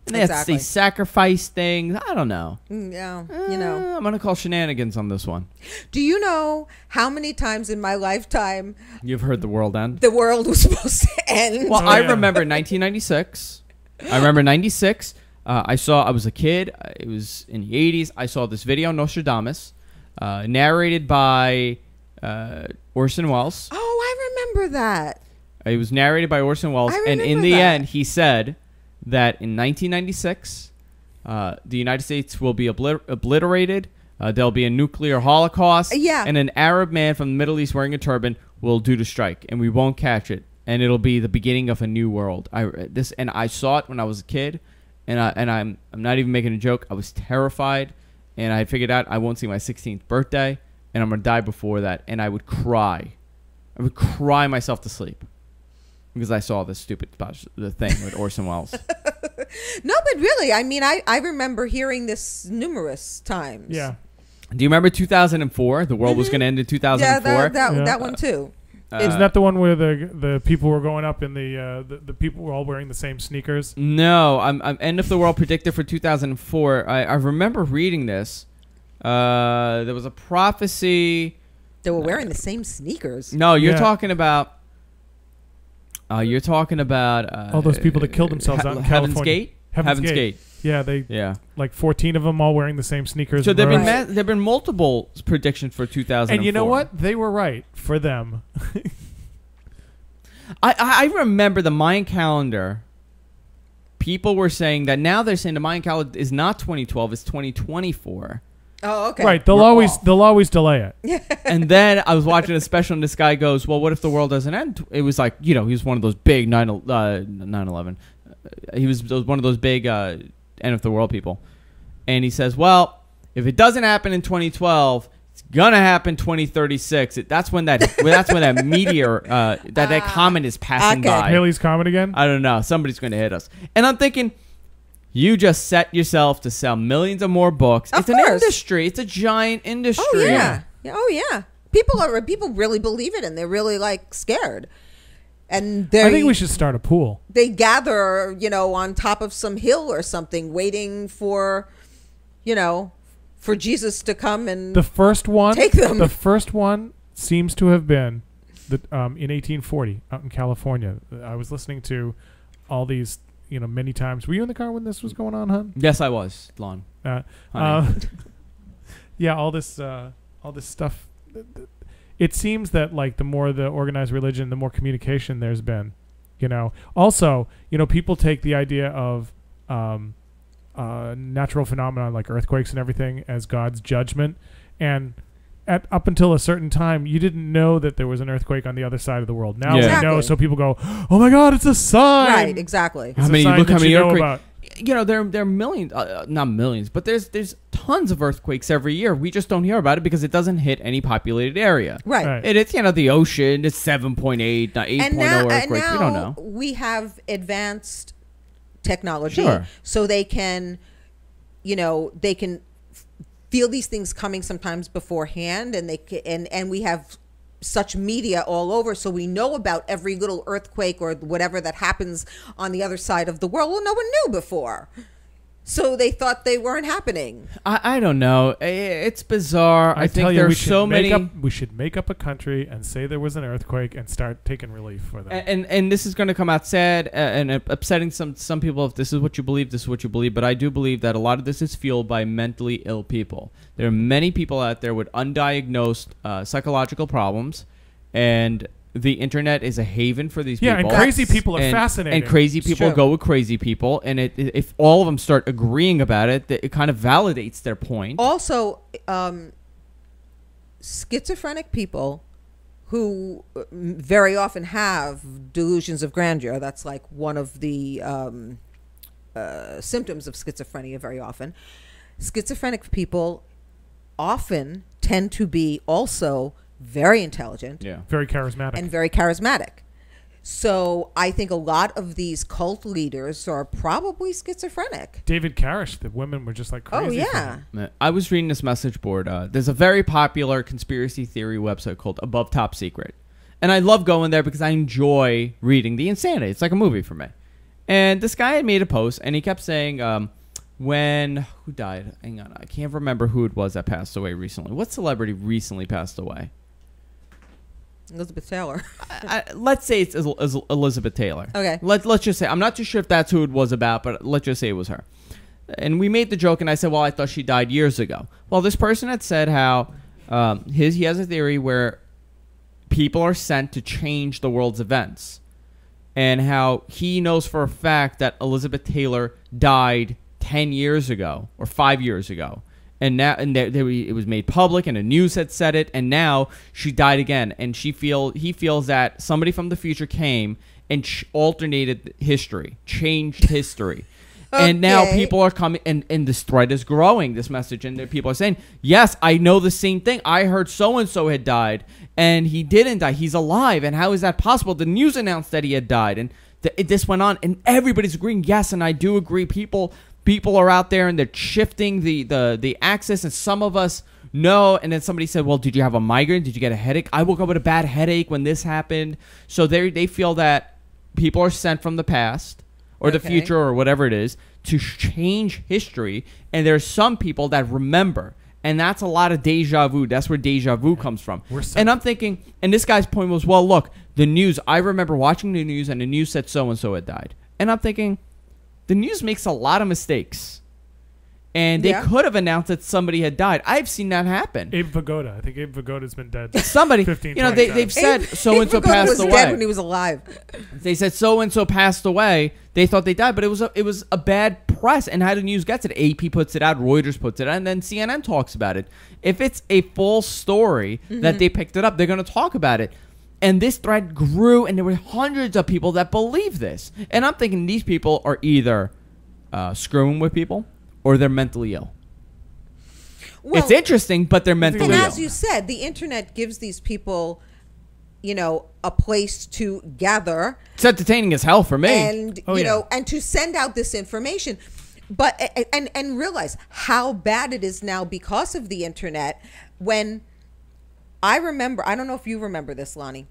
and they Exactly. they sacrifice things. I don't know. Yeah. I'm gonna call shenanigans on this one. Do you know how many times in my lifetime You've heard the world end. the world was supposed to end? Well, Oh, I yeah. remember 1996. I remember 96. I was a kid. It was in the 80s. I saw this video, Nostradamus, narrated by Orson Welles. Oh, I remember that. It was narrated by Orson Welles, I and in remember the that. end, he said that in 1996, the United States will be obliterated. There'll be a nuclear holocaust. Yeah. And an Arab man from the Middle East wearing a turban will do the strike, and we won't catch it, and it'll be the beginning of a new world. I saw it when I was a kid, and I'm not even making a joke. I was terrified, and I figured out I won't see my 16th birthday, and I'm gonna die before that, and I would cry. I would cry myself to sleep because I saw this stupid the thing with Orson Welles. No, but really, I mean, I remember hearing this numerous times. Yeah. Do you remember 2004? The world was going to end in 2004. Yeah, Yeah. that one too. Isn't that the one where the people were going up in the people were all wearing the same sneakers? No, I'm end of the world predicted for 2004. I remember reading this. There was a prophecy. They were wearing the same sneakers. No, you're Yeah. talking about. You're talking about All those people that killed themselves out in Heaven's California. Gate. Heaven's Gate. Yeah, Yeah. like 14 of them all wearing the same sneakers. So in there've rows. been there've been multiple predictions for 2004. And you know what? They were right for them. I remember the Mayan calendar. People were saying that now they're saying the Mayan calendar is not 2012, it's 2024. Oh, okay. Right. They'll always delay it. And then I was watching a special, and this guy goes, "Well, what if the world doesn't end?" It was like, he was one of those big 9/11. He was one of those big end of the world people, and he says, "Well, if it doesn't happen in 2012, it's gonna happen 2036. That's when that meteor that comet is passing Okay. by." Haley's Comet again? I don't know. Somebody's going to hit us. And I'm thinking, you just set yourself to sell millions of more books. Of It's an course. industry. It's a giant industry. Oh yeah. Oh yeah. People really believe it, and they're really like scared. And I think we should start a pool. they gather, on top of some hill or something, waiting for, for Jesus to come and The first one, take them. The first one seems to have been in 1840 out in California. I was listening to all these, many times. Were you in the car when this was going on, hon? Yes, I was, Lon. Honey. Yeah, all this stuff. It seems that like the more the organized religion, the more communication there's been. Also, people take the idea of natural phenomena like earthquakes and everything as God's judgment, and up until a certain time, you didn't know that there was an earthquake on the other side of the world. Now Yeah. we Exactly. know, so people go, "Oh my God, it's a sign!" Right, exactly. It's a sign look that how many you know earthquakes. about. There are millions, not millions, but there's tons of earthquakes every year. We just don't hear about it because it doesn't hit any populated area. Right. Right. It's the ocean. It's 7.8, not 8.0 And now, earthquakes. We don't know. we have advanced technology, Sure. so they can, they can feel these things coming sometimes beforehand, and and we have such media all over, so we know about every little earthquake or whatever that happens on the other side of the world. Well, no one knew before, so they thought they weren't happening. I don't know. It's bizarre. I think there's so many. We should make up a country and say there was an earthquake and start taking relief for them. And this is going to come out sad and upsetting some people if this is what you believe, this is what you believe. But I do believe that a lot of this is fueled by mentally ill people. There are many people out there with undiagnosed psychological problems, and the internet is a haven for these people. And crazy people are fascinating. And crazy It's people true. go with crazy people, and if all of them start agreeing about it, it kind of validates their point. Also, schizophrenic people who very often have delusions of grandeur. That's like one of the symptoms of schizophrenia very often. Schizophrenic people often tend to be also very intelligent, very charismatic, and very charismatic. So I think a lot of these cult leaders are probably schizophrenic. David Koresh, the women were just like crazy. Oh, yeah. I was reading this message board. There's a very popular conspiracy theory website called Above Top Secret. And I love going there because I enjoy reading the insanity. It's like a movie for me. And this guy had made a post, and he kept saying, who died? Hang on. I can't remember who it was that passed away recently. What celebrity recently passed away? Elizabeth Taylor. Let's say it's Elizabeth Taylor. Okay. Let's just say, I'm not too sure if that's who it was about, but let's just say it was her. And we made the joke, and I said, well, I thought she died years ago. Well, this person had said how he has a theory where people are sent to change the world's events, and how he knows for a fact that Elizabeth Taylor died 10 years ago or 5 years ago. And now, it was made public, and the news had said it, and now she died again. And he feels that somebody from the future came and alternated history, changed history. Okay. And now people are coming, and this thread is growing, this message, and people are saying, yes, I know the same thing. I heard so-and-so had died, and he didn't die. He's alive, and how is that possible? The news announced that he had died, and this went on, and everybody's agreeing, yes, and I do agree, people are out there, and they're shifting the axis, and some of us know. And then somebody said, well, did you have a migraine? Did you get a headache? I woke up with a bad headache when this happened. So they feel that people are sent from the past or the future or whatever it is to change history. And there's some people that remember. And that's a lot of deja vu. That's where deja vu comes from. And I'm thinking, and this guy's point was, well, look, the news, I remember watching the news, and the news said so-and-so had died. And I'm thinking, the news makes a lot of mistakes, and they could have announced that somebody had died. I've seen that happen. Abe Vigoda. I think Abe Vigoda's been dead. Somebody, 15, they've said so-and-so passed away. Was dead when he was alive. They said so-and-so passed away. They thought they died, but it was a bad press. And how the news gets it? AP puts it out, Reuters puts it out, and then CNN talks about it. If it's a false story that they picked it up, they're going to talk about it. And this thread grew, and there were hundreds of people that believe this. And I'm thinking these people are either screwing with people or they're mentally ill. Well, it's interesting, but they're mentally ill. And as you said, the internet gives these people, a place to gather. It's entertaining as hell for me. And, and to send out this information. But, and realize how bad it is now because of the internet when... I remember, I don't know if you remember this, Lonnie,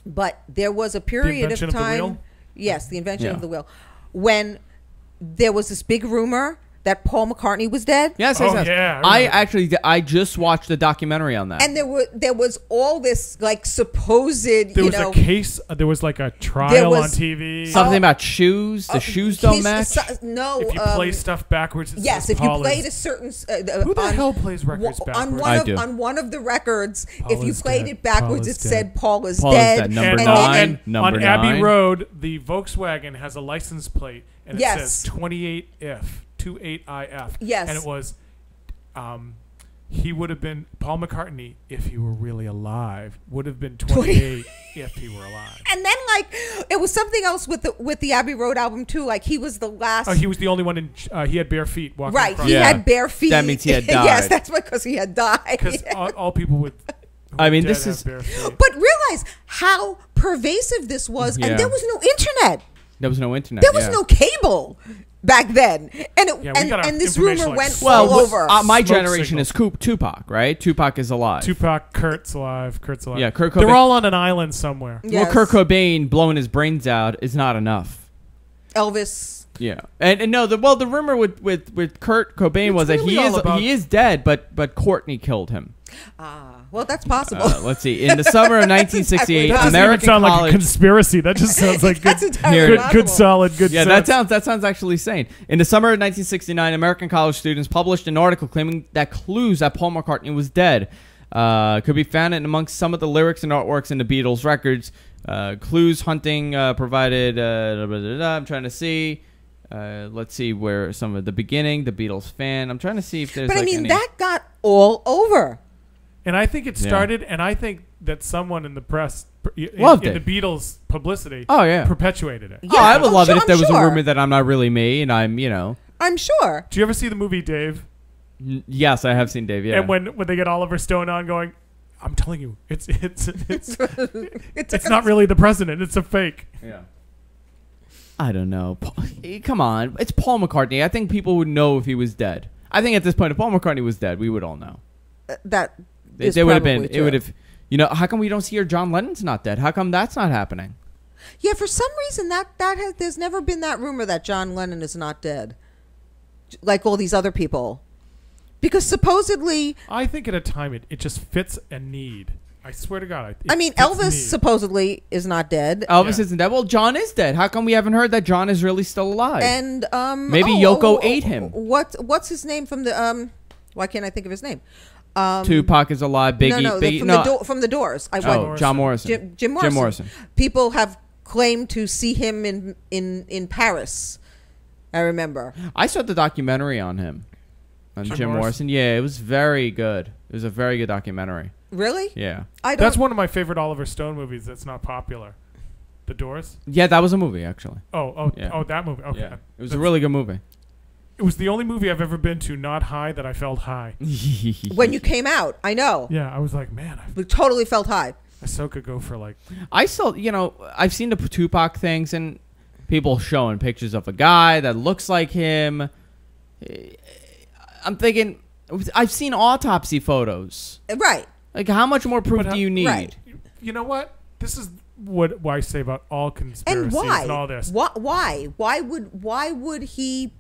but there was a period of time. The invention of the wheel? Yes, the invention of the wheel. When there was this big rumor that Paul McCartney was dead. Yes. Yeah. I just watched a documentary on that. And there was all this like supposed, there was a case, there was like a trial on TV. Something about shoes. The shoes don't match. No. If you play stuff backwards, yes. If you played a certain, who the hell plays records backwards? On one of the records, Paul if you played it backwards, it said Paul is Paul dead. Is dead. Number 9. On Abbey Road, the Volkswagen has a license plate, and it says 28F. 28IF. Yes. And it was, he would have been, Paul McCartney, if he were really alive, would have been 28 if he were alive. And then, like, it was something else with the Abbey Road album, too. Like, he was the last. Oh, he was the only one he had bare feet walking right. across. He had bare feet. That means he had died. Yes, that's because he had died. Because all people with. This is. But realize how pervasive this was, and there was no internet. There was no internet. There was no cable back then, and this rumor went all over. My generation is Tupac, right? Tupac is alive. Kurt's alive. Yeah, Kurt Cobain. They're all on an island somewhere. Yes. Well, Kurt Cobain blowing his brains out is not enough. Elvis. Yeah, and no, the rumor with Kurt Cobain was that he is dead, but Courtney killed him. Well, that's possible. Let's see. In the summer of 1968, that American sound college. like a conspiracy. That just sounds like good, solid. Yeah, that sounds actually sane. In the summer of 1969, American college students published an article claiming that clues that Paul McCartney was dead could be found in amongst some of the lyrics and artworks in the Beatles records. Clues hunting provided. I'm trying to see. Let's see where some of the beginning, the Beatles fan. I'm trying to see if there's. But I mean, that got all over. And I think it started, and I think that someone in the press, Loved in it. the Beatles publicity, Oh, perpetuated it. Yeah, oh, I would love it if there was a sure. rumor that I'm not really me and I'm, you know. I'm sure. Do you ever see the movie Dave? Yes, I have seen Dave. Yeah. And when they get Oliver Stone on, going, I'm telling you, it's not really the president. It's a fake. Yeah. I don't know. Come on, it's Paul McCartney. I think people would know if he was dead. I think at this point, if Paul McCartney was dead, we would all know. That They would have been. It would have. You know, how come we don't hear John Lennon's not dead? How come that's not happening? Yeah, for some reason there's never been that rumor that John Lennon is not dead, like all these other people, because supposedly. I think at a time it just fits a need. I swear to God. I mean, Elvis supposedly is not dead. Elvis isn't dead. Well, John is dead. How come we haven't heard that John is really still alive? And maybe Yoko ate him. What's his name from the Why can't I think of his name? Tupac is alive. Biggie. From the Doors. John Morrison. Jim Morrison. People have claimed to see him in Paris. I remember. I saw the documentary on him, on Jim Morrison. Yeah, it was very good. It was a very good documentary. Really? Yeah. That's one of my favorite Oliver Stone movies that's not popular. The Doors? Yeah, that was a movie, actually. Oh, that movie. Okay. Yeah. It was a really good movie. It was the only movie I've ever been to not high that I felt high. When you came out, I know. Yeah, I was like, man, we totally felt high. I so could go for like... I still, I've seen the Tupac things and people showing pictures of a guy that looks like him. I'm thinking, I've seen autopsy photos. Right. Like, how much more proof do you need? Right. You know what? This is what I say about all conspiracies and all this. Why? Why would he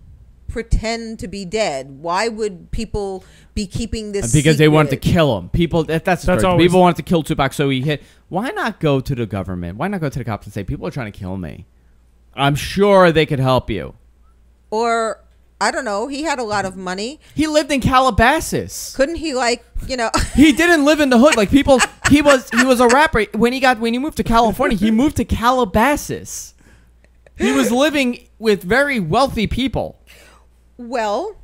pretend to be dead? Why would people be keeping this because secret? They wanted to kill him. That's always, people wanted to kill Tupac, so he hit. Why not go to the government? Why not go to the cops and say, people are trying to kill me? I'm sure they could help you. Or, I don't know, he had a lot of money. He lived in Calabasas. Couldn't he, He didn't live in the hood. Like, people, he was a rapper. When he moved to California, he moved to Calabasas. He was living with very wealthy people. Well,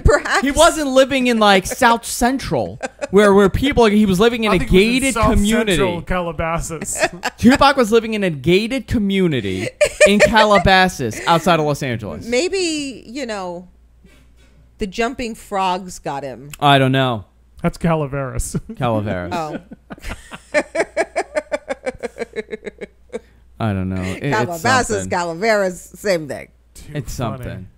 perhaps he wasn't living in like South Central, where people. He was living in a gated community. Central Calabasas. Tupac was living in a gated community in Calabasas, outside of Los Angeles. Maybe the jumping frogs got him. I don't know. That's Calaveras. Calaveras. Oh. I don't know. Calabasas, Calaveras, same thing. It's something.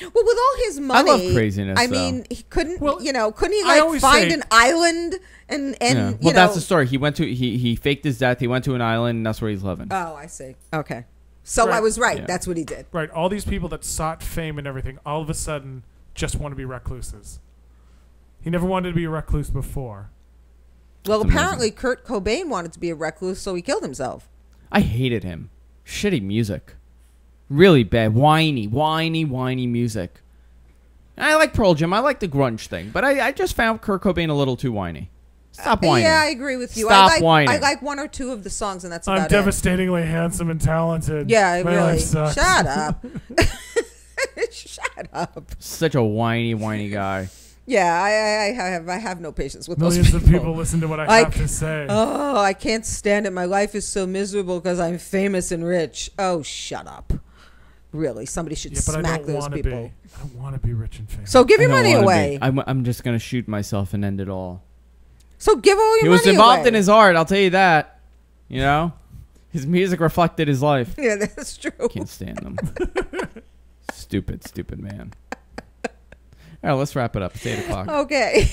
Well, with all his money, I love craziness. I mean, he couldn't. Well, couldn't he find an island and yeah. Well, that's the story. He went to he faked his death. He went to an island, and that's where he's living. Oh, I see. Okay, so right. I was right. Yeah. That's what he did. Right. All these people that sought fame and everything, all of a sudden, just want to be recluses. He never wanted to be a recluse before. Well, That's apparently, amazing. Kurt Cobain wanted to be a recluse, so he killed himself. I hated him. Shitty music. Really bad. Whiny music. I like Pearl Jam. I like the grunge thing. But I just found Kurt Cobain a little too whiny. Stop whining. Yeah, I agree with you. Stop whining. I like one or two of the songs, and that's about I'm devastatingly handsome and talented. Yeah, My really. life sucks. Shut up. Shut up. Such a whiny guy. Yeah, I have no patience with Millions those of people listen to what I have to say. Oh, I can't stand it. My life is so miserable because I'm famous and rich. Oh, shut up. Really, somebody should smack those people. I don't want to be rich and famous. So give your money away. I'm just going to shoot myself and end it all. So give all your money away. He was involved in his art, I'll tell you that. His music reflected his life. Yeah, that's true. Can't stand them. Stupid man. All right, let's wrap it up. It's 8 o'clock. Okay.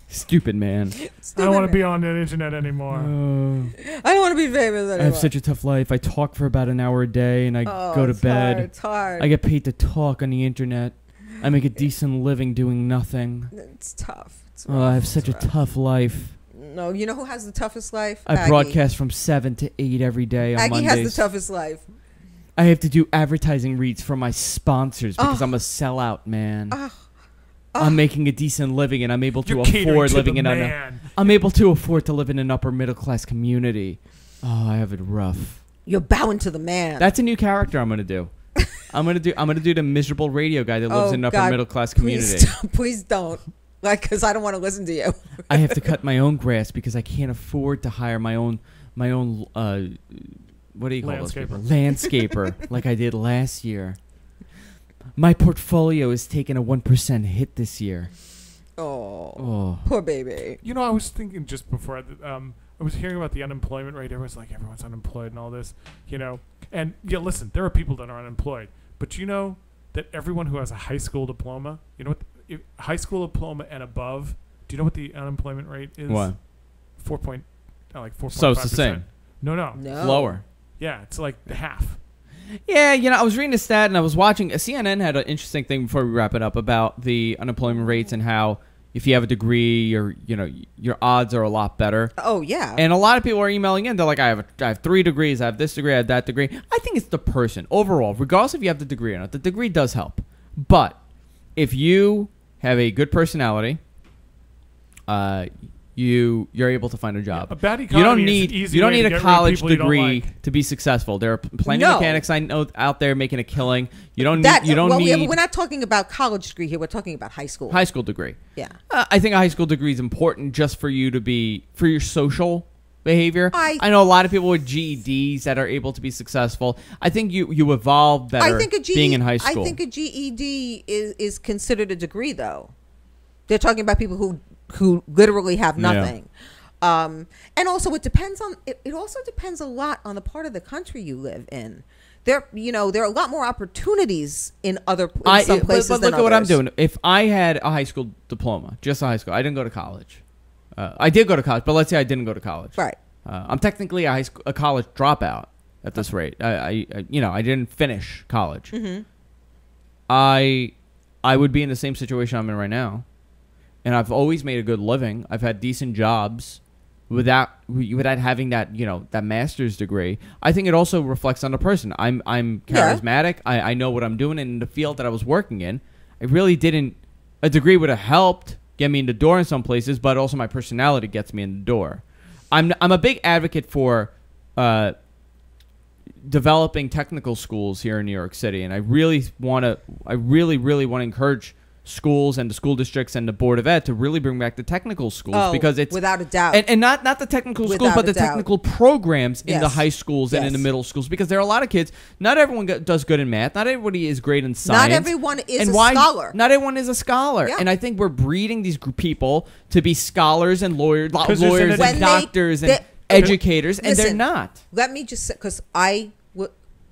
Stupid man. I don't want to be on the internet anymore. I don't want to be famous anymore. I have such a tough life. I talk for about an hour a day, and I go to bed. It's hard. I get paid to talk on the internet. I make a decent living doing nothing. It's tough. I have such a tough life. No, you know who has the toughest life? I broadcast from 7 to 8 every day on Aggie Mondays. has the toughest life. I have to do advertising reads for my sponsors because I'm a sellout, man. I'm making a decent living, and I'm able to afford living in I'm able to afford to live in an upper middle class community. Oh, I have it rough. You're bowing to the man. That's a new character I'm gonna do. I'm gonna do the miserable radio guy that lives in an upper middle class community. Please don't. Like, because I don't want to listen to you. I have to cut my own grass because I can't afford to hire my own what do you call those people? Landscaper, like I did last year. My portfolio is taking a 1% hit this year. Oh, poor baby. You know, I was thinking just before I was hearing about the unemployment rate. Everyone's like, everyone's unemployed and all this, you know. And yeah, listen, there are people that are unemployed, but you know that everyone who has a high school diploma, you know what, high school diploma and above, do you know what the unemployment rate is? What? 4.5%. So it's the same. No. Lower. Yeah, it's like half. Yeah, you know, I was reading a stat and I was watching. CNN had an interesting thing before we wrap it up about the unemployment rates and how if you have a degree, your odds are a lot better. Oh yeah. And a lot of people are emailing in. They're like, I have 3 degrees. I have this degree. I have that degree. I think it's the person overall, regardless if you have the degree or not. The degree does help, but if you have a good personality, you're able to find a job. Yeah, a bad economy you don't need a college degree to be successful. There are plenty of mechanics I know out there making a killing. You don't need. We're not talking about college degree here. We're talking about high school. High school degree. Yeah. I think a high school degree is important just for you for your social behavior. I know a lot of people with GEDs that are able to be successful. I think you evolve better being in high school. I think a GED is considered a degree, though. They're talking about people who literally have nothing. Yeah. And also it also depends a lot on the part of the country you live in. There are a lot more opportunities in some places but than look at what I'm others. doing. If I had a high school diploma, just a high school, I didn't go to college. I did go to college, but let's say I didn't go to college. Right. I'm technically a college dropout at this rate. I didn't finish college. Mm-hmm. I would be in the same situation I'm in right now. And I've always made a good living. I've had decent jobs without having that master's degree. I think it also reflects on the person. I'm charismatic. Yeah. I know what I'm doing in the field that I was working in. I really didn't. A degree would have helped get me in the door in some places, but also my personality gets me in the door. I'm a big advocate for developing technical schools here in New York City, and I really want to encourage schools and the school districts and the Board of Ed to really bring back the technical schools because it's without a doubt, and not the technical schools, but the technical programs in the high schools and in the middle schools, because there are a lot of kids. Not everyone does good in math. Not everybody is great in science. Not everyone is a scholar. Not everyone is a scholar, and I think we're breeding these people to be scholars and lawyers and doctors and educators, and they're not. Let me just say, because I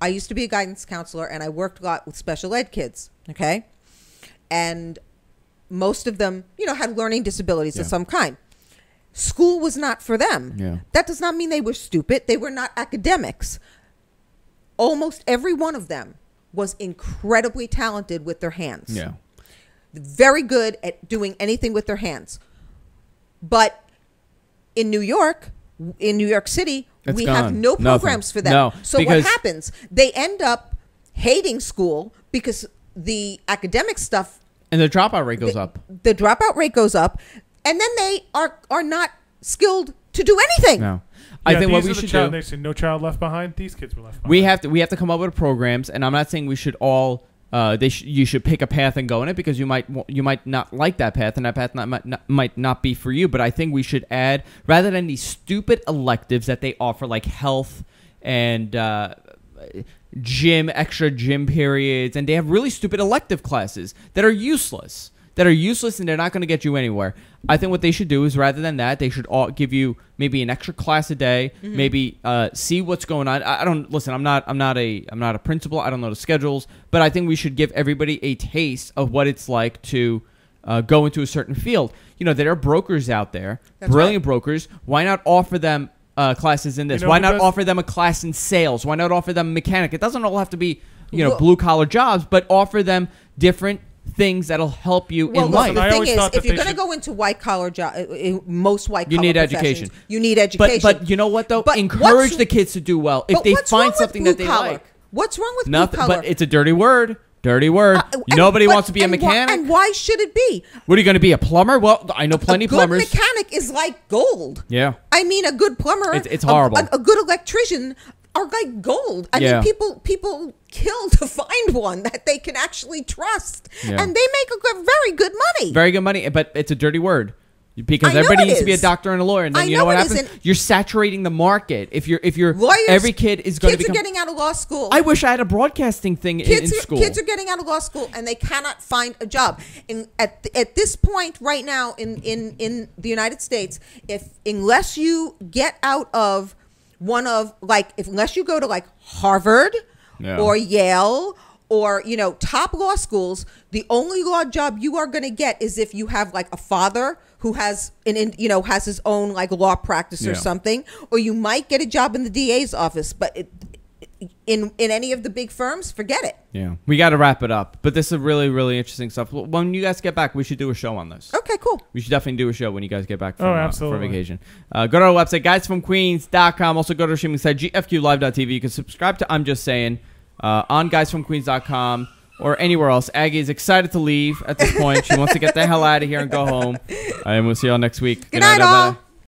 used to be a guidance counselor and I worked a lot with special ed kids. Okay. And most of them, had learning disabilities of some kind. School was not for them. Yeah. That does not mean they were stupid. They were not academics. Almost every one of them was incredibly talented with their hands. Yeah. Very good at doing anything with their hands. But in New York City, we have no programs for them. No, so what happens? They end up hating school because the academic stuff and the dropout rate goes up. The dropout rate goes up, and then they are not skilled to do anything. No, I think what we should do. They say no child left behind. These kids were left behind. We have to come up with programs, and I'm not saying we should all. You should pick a path and go in it because you might not like that path, and that path might not be for you. But I think we should add, rather than these stupid electives that they offer, like health and extra gym periods, and they have really stupid elective classes that are useless and they're not going to get you anywhere. I think what they should do is, rather than that, they should all give you maybe an extra class a day, maybe see what's going on. I'm not a principal. I don't know the schedules, but I think we should give everybody a taste of what it's like to go into a certain field. There are brokers out there, brilliant brokers. Why not offer them classes in this? Why not offer them a class in sales? Why not offer them a mechanic? It doesn't all have to be, blue collar jobs, but offer them different things that'll help you in life. The thing is, if you're going to go into white collar job, most white collar you need education. You need education. But you know what though? Encourage the kids to do well if they find something that they like. What's wrong with nothing? Blue collar? But it's a dirty word. Dirty word. Nobody wants to be a mechanic. And why should it be? What are you going to be, a plumber? Well, I know plenty of plumbers. A good mechanic is like gold. Yeah. I mean, a good plumber. It's horrible. A good electrician are like gold. I mean, people kill to find one that they can actually trust. Yeah. And they make very good money. Very good money, but it's a dirty word. Because I know everybody it needs to be a is. doctor and a lawyer, and then I you know know what it happens? isn't. You're saturating the market. If you're Lawyers, every kid is going to become. Kids are getting out of law school. I wish I had a broadcasting thing in school. Kids are getting out of law school and they cannot find a job. And at this point right now in the United States, unless you get out of unless you go to like Harvard or Yale or top law schools, the only law job you are going to get is if you have like a father who has has his own like law practice or something, or you might get a job in the DA's office. But in any of the big firms, forget it. Yeah, we got to wrap it up. But this is really, really interesting stuff. When you guys get back, we should do a show on this. Okay, cool. We should definitely do a show when you guys get back from, absolutely. from vacation. Go to our website, guysfromqueens.com. Also go to our streaming site, gfqlive.tv. You can subscribe to I'm Just Saying on guysfromqueens.com or anywhere else. Aggie is excited to leave at this point. She wants to get the hell out of here and go home. And we'll see y'all next week. Good night, all.